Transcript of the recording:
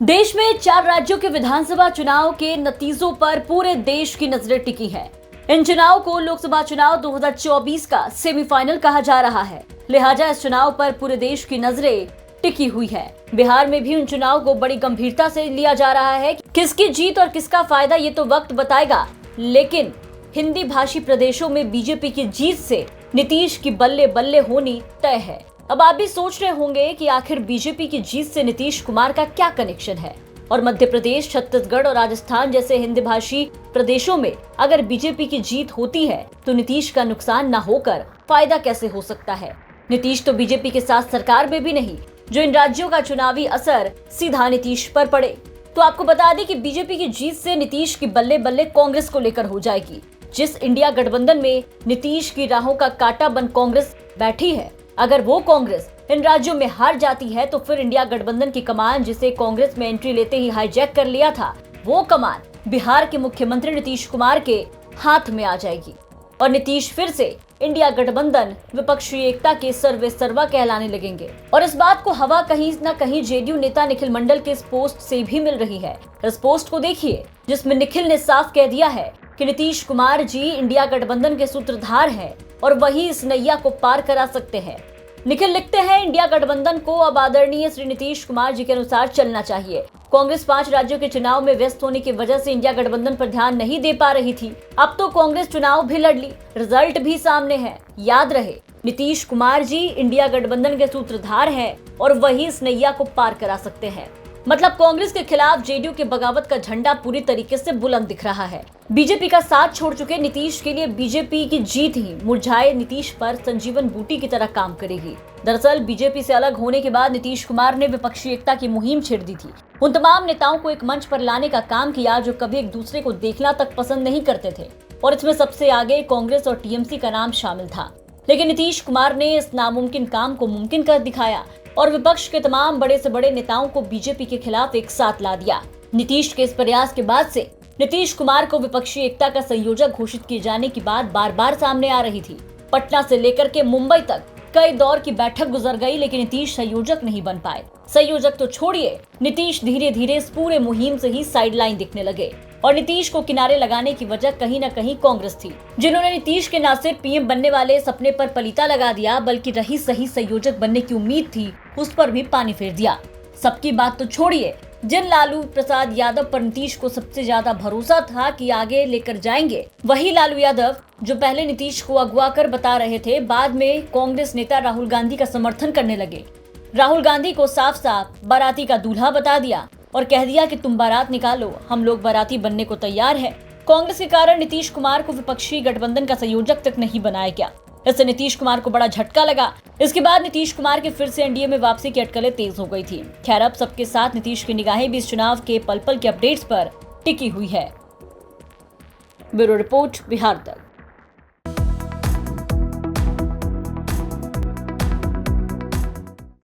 देश में 4 राज्यों के विधानसभा चुनाव के नतीजों पर पूरे देश की नजरें टिकी है। इन चुनाव को लोकसभा चुनाव 2024 का सेमीफाइनल कहा जा रहा है, लिहाजा इस चुनाव पर पूरे देश की नजरें टिकी हुई है। बिहार में भी उन चुनाव को बड़ी गंभीरता से लिया जा रहा है। किसकी जीत और किसका फायदा ये तो वक्त बताएगा, लेकिन हिंदी भाषी प्रदेशों में बीजेपी की जीत से नीतीश की बल्ले बल्ले होनी तय है। अब आप भी सोच रहे होंगे कि आखिर बीजेपी की जीत से नीतीश कुमार का क्या कनेक्शन है, और मध्य प्रदेश, छत्तीसगढ़ और राजस्थान जैसे हिंदी भाषी प्रदेशों में अगर बीजेपी की जीत होती है तो नीतीश का नुकसान न होकर फायदा कैसे हो सकता है। नीतीश तो बीजेपी के साथ सरकार में भी नहीं, जो इन राज्यों का चुनावी असर सीधा नीतीश पर पड़े। तो आपको बता दें कि बीजेपी की जीत से नीतीश की बल्ले बल्ले कांग्रेस को लेकर हो जाएगी। जिस इंडिया गठबंधन में नीतीश की राहों का कांटा बन कांग्रेस बैठी है, अगर वो कांग्रेस इन राज्यों में हार जाती है तो फिर इंडिया गठबंधन की कमान, जिसे कांग्रेस में एंट्री लेते ही हाईजैक कर लिया था, वो कमान बिहार के मुख्यमंत्री नीतीश कुमार के हाथ में आ जाएगी और नीतीश फिर से इंडिया गठबंधन विपक्षी एकता के सर्वे सर्वा कहलाने लगेंगे। और इस बात को हवा कहीं न कहीं जेडीयू नेता निखिल मंडल के इस पोस्ट से भी मिल रही है। इस पोस्ट को देखिए, जिसमें निखिल ने साफ कह दिया है कि नीतीश कुमार जी इंडिया गठबंधन के सूत्रधार हैं और वही इस नैया को पार करा सकते हैं। निखिल लिखते हैं, इंडिया गठबंधन को अब आदरणीय श्री नीतीश कुमार जी के अनुसार चलना चाहिए। कांग्रेस 5 राज्यों के चुनाव में व्यस्त होने की वजह से इंडिया गठबंधन पर ध्यान नहीं दे पा रही थी। अब तो कांग्रेस चुनाव भी लड़ ली, रिजल्ट भी सामने है। याद रहे, नीतीश कुमार जी इंडिया गठबंधन के सूत्रधार हैं और वही इस नैया को पार करा सकते हैं। मतलब कांग्रेस के खिलाफ जेडीयू के बगावत का झंडा पूरी तरीके से बुलंद दिख रहा है। बीजेपी का साथ छोड़ चुके नीतीश के लिए बीजेपी की जीत ही मुरझाए नीतीश पर संजीवन बूटी की तरह काम करेगी। दरअसल बीजेपी से अलग होने के बाद नीतीश कुमार ने विपक्षी एकता की मुहिम छेड़ दी थी। उन तमाम नेताओं को एक मंच पर लाने का काम किया जो कभी एक दूसरे को देखना तक पसंद नहीं करते थे, और इसमें सबसे आगे कांग्रेस और टीएमसी का नाम शामिल था। लेकिन नीतीश कुमार ने इस नामुमकिन काम को मुमकिन कर दिखाया और विपक्ष के तमाम बड़े से बड़े नेताओं को बीजेपी के खिलाफ एक साथ ला दिया। नीतीश के इस प्रयास के बाद से नीतीश कुमार को विपक्षी एकता का संयोजक घोषित किए जाने की बात बार बार सामने आ रही थी। पटना से लेकर के मुंबई तक कई दौर की बैठक गुजर गई, लेकिन नीतीश संयोजक नहीं बन पाए। संयोजक तो छोड़िए, नीतीश धीरे धीरे इस पूरे मुहिम से ही साइडलाइन दिखने लगे और नीतीश को किनारे लगाने की वजह कहीं न कहीं कांग्रेस थी, जिन्होंने नीतीश के न सिर्फ पीएम बनने वाले सपने पर पलीता लगा दिया, बल्कि रही सही संयोजक बनने की उम्मीद थी उस पर भी पानी फेर दिया। सबकी बात तो छोड़िए, जिन लालू प्रसाद यादव पर नीतीश को सबसे ज्यादा भरोसा था कि आगे लेकर जाएंगे, वही लालू यादव जो पहले नीतीश को अगवा कर बता रहे थे, बाद में कांग्रेस नेता राहुल गांधी का समर्थन करने लगे। राहुल गांधी को साफ साफ बाराती का दूल्हा बता दिया और कह दिया कि तुम बारात निकालो, हम लोग बाराती बनने को तैयार हैं। कांग्रेस के कारण नीतीश कुमार को विपक्षी गठबंधन का संयोजक तक नहीं बनाया गया। इससे नीतीश कुमार को बड़ा झटका लगा। इसके बाद नीतीश कुमार के फिर से एनडीए में वापसी की अटकलें तेज हो गई थी। खैर, अब सबके साथ नीतीश की निगाहें भी इस चुनाव के पल पल के अपडेट्स पर टिकी हुई है। ब्यूरो रिपोर्ट, बिहार तक।